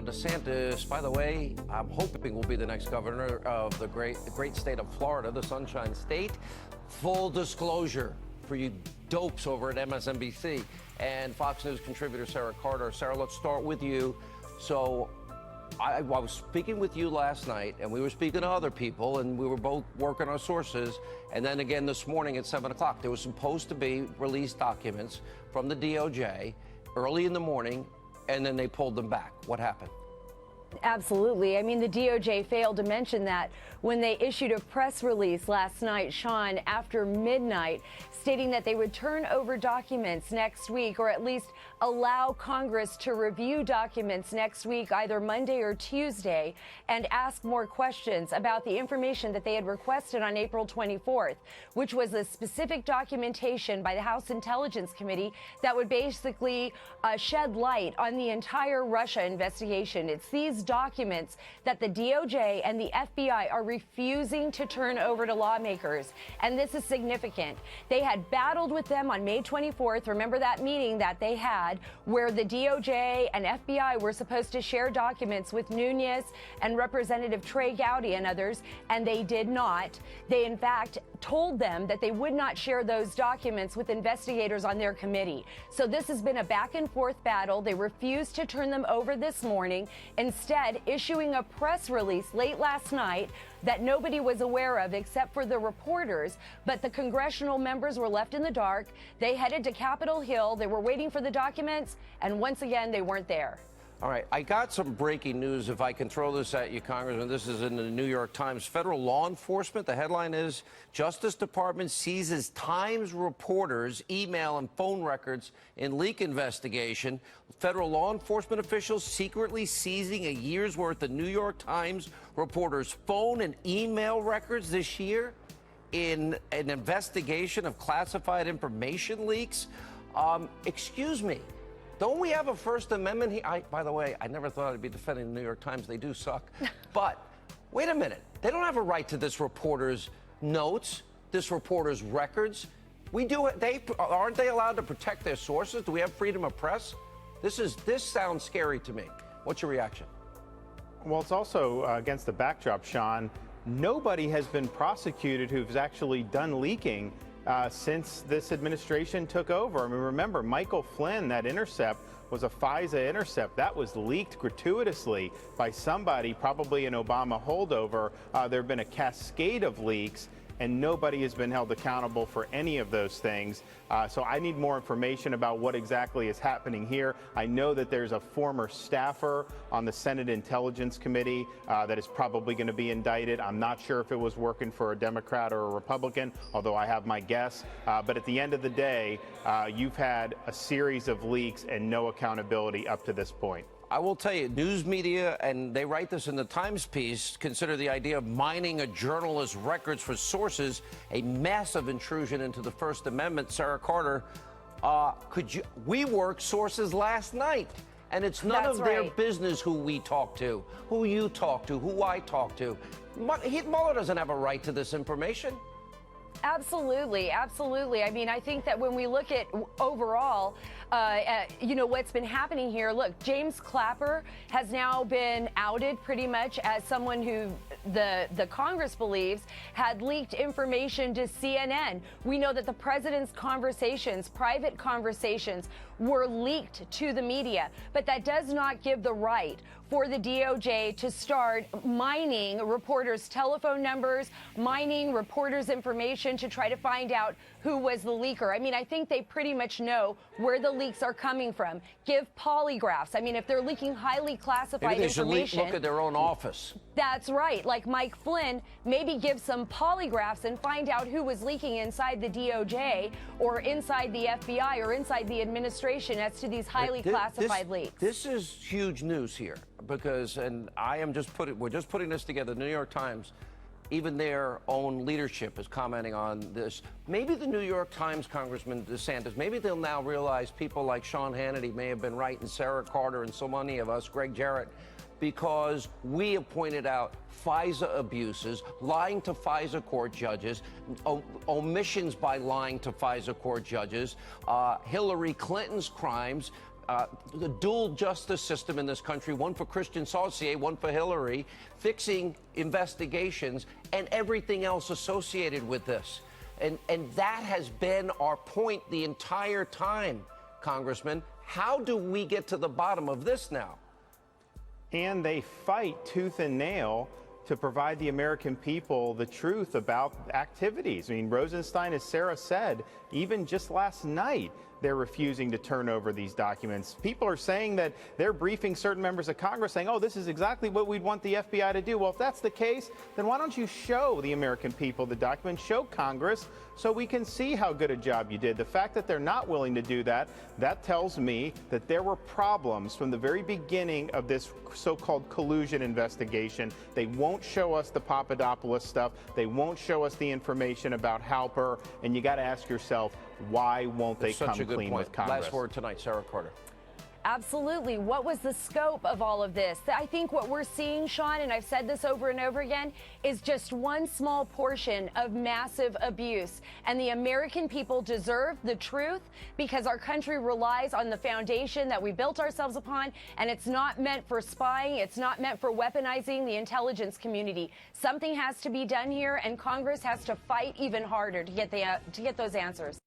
Ron DeSantis, by the way, I'm hoping will be the next governor of the great state of Florida, the Sunshine State. Full disclosure for you dopes over at MSNBC and Fox News contributor Sarah Carter. Sarah, let's start with you. So I was speaking with you last night, and we were speaking to other people, and we were both working our sources. And then again this morning at 7 o'clock, there was supposed to be released documents from the DOJ early in the morning, and then they pulled them back. What happened? Absolutely. I mean, the DOJ failed to mention that when they issued a press release last night, Sean, after midnight, stating that they would turn over documents next week, or at least allow Congress to review documents next week, either Monday or Tuesday, and ask more questions about the information that they had requested on April 24th, which was a specific documentation by the House Intelligence Committee that would basically shed light on the entire Russia investigation. It's these documents that the DOJ and the FBI are refusing to turn over to lawmakers. And this is significant. They had battled with them on May 24th. Remember that meeting that they had where the DOJ and FBI were supposed to share documents with Nunes and Representative Trey Gowdy and others, and they did not. They, in fact, told them that they would not share those documents with investigators on their committee. So this has been a back and forth battle. They refused to turn them over this morning, instead issuing a press release late last night that nobody was aware of except for the reporters. But the congressional members were left in the dark. They headed to Capitol Hill. They were waiting for the documents, and once again, they weren't there. All right, I got some breaking news, if I can throw this at you, Congressman. This is in the New York Times. Federal law enforcement, the headline is, Justice Department seizes Times reporters' email and phone records in leak investigation. Federal law enforcement officials secretly seizing a year's worth of New York Times reporters' phone and email records this year in an investigation of classified information leaks. Excuse me. Don't we have a First Amendment here? By the way, I never thought I'd be defending the New York Times. They do suck. But wait a minute. They don't have a right to this reporter's notes, this reporter's records. We do. Aren't they allowed to protect their sources? Do we have freedom of press? This sounds scary to me. What's your reaction? Well, it's also against the backdrop, Sean. Nobody has been prosecuted who's actually done leaking since this administration took over. I mean, remember, Michael Flynn, that intercept was a FISA intercept. That was leaked gratuitously by somebody, probably an Obama holdover. There have been a cascade of leaks, and nobody has been held accountable for any of those things. So I need more information about what exactly is happening here. I know that there's a former staffer on the Senate Intelligence Committee that is probably going to be indicted. I'm not sure if it was working for a Democrat or a Republican, although I have my guess. But at the end of the day, you've had a series of leaks and no accountability up to this point. I will tell you, news media, and they write this in the Times piece, consider the idea of mining a journalist's records for sources a massive intrusion into the First Amendment. Sarah Carter, we worked sources last night, and it's none of their business who we talk to, who you talk to, who I talk to. Mueller doesn't have a right to this information. Absolutely, absolutely. I mean, I think that when we look at overall, what's been happening here, look, James Clapper has now been outed pretty much as someone who the Congress believes had leaked information to CNN. We know that the president's conversations, private conversations, were leaked to the media, but that does not give the right for the DOJ to start mining reporters' telephone numbers, mining reporters' information to try to find out who was the leaker. I mean, I think they pretty much know where the leaks are coming from. Give polygraphs. I mean, if they're leaking highly classified information. Maybe they should look at their own office. That's right. Like Mike Flynn, maybe give some polygraphs and find out who was leaking inside the DOJ or inside the FBI or inside the administration as to these highly classified leaks. This is huge news here because, and we're just putting this together. The New York Times, even their own leadership is commenting on this. Maybe the New York Times, Congressman DeSantis, maybe they'll now realize people like Sean Hannity may have been right, and Sarah Carter and so many of us, Greg Jarrett, because we have pointed out FISA abuses, lying to FISA court judges, omissions by lying to FISA court judges, Hillary Clinton's crimes, the dual justice system in this country, one for Christian Saucier, one for Hillary, fixing investigations and everything else associated with this. And that has been our point the entire time, Congressman. How do we get to the bottom of this now? And they fight tooth and nail to provide the American people the truth about activities. I mean, Rosenstein, as Sarah said, even just last night, they're refusing to turn over these documents. People are saying that they're briefing certain members of Congress saying, oh, this is exactly what we'd want the FBI to do. Well, if that's the case, then why don't you show the American people the documents, show Congress, so we can see how good a job you did. The fact that they're not willing to do that, that tells me that there were problems from the very beginning of this so-called collusion investigation. They won't show us the Papadopoulos stuff. They won't show us the information about Halper. And you got to ask yourself, why won't they come clean with Congress? Last word tonight, Sarah Carter. Absolutely. What was the scope of all of this? I think what we're seeing, Sean, and I've said this over and over again, is just one small portion of massive abuse. And the American people deserve the truth because our country relies on the foundation that we built ourselves upon, and it's not meant for spying. It's not meant for weaponizing the intelligence community. Something has to be done here, and Congress has to fight even harder to get those answers.